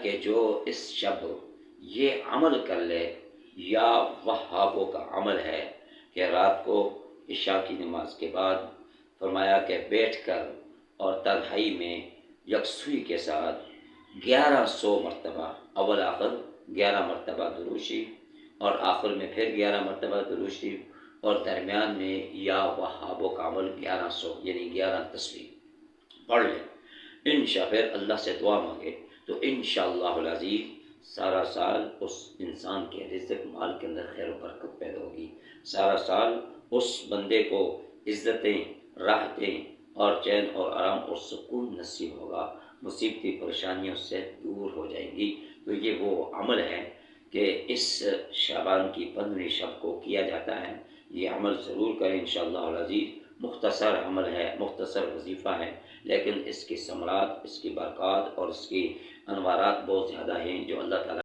کہ جو اس شب یہ عمل کر لے، یا وہابوں کا عمل ہے کہ رات کو عشاء کی نماز کے بعد فرمایا کہ بیٹھ کر اور تنہائی میں یکسوئی کے ساتھ 1100 مرتبہ اول آخر 11 مرتبہ درود شریف اور آخر میں پھر 11 مرتبہ درود شریف اور درمیان میں یا وہابوں کا عمل 1100 یعنی 11 تسبیح پڑھ لیں، انشاء پھر اللہ سے دعا مانگے تو انشاءاللہ العزیز سارا سال اس انسان کے رزق مال کے اندر خیر و برکت پیدا ہوگی، سارا سال اس بندے کو عزتیں، راحتیں اور چین اور آرام اور سکون نصیب ہوگا، مصیبتی پریشانیوں سے دور ہو جائیں گی۔ تو یہ وہ عمل ہے کہ اس شعبان کی 15 شب کو کیا جاتا ہے، یہ عمل ضرور کریں انشاءاللہ العزیز۔ مختصر عمل ہے، مختصر وظیفہ ہے، لیکن اس کی ثمرات، اس کی برکات اور اس کی انوارات بہت زیادہ ہیں جو اللہ تعالیٰ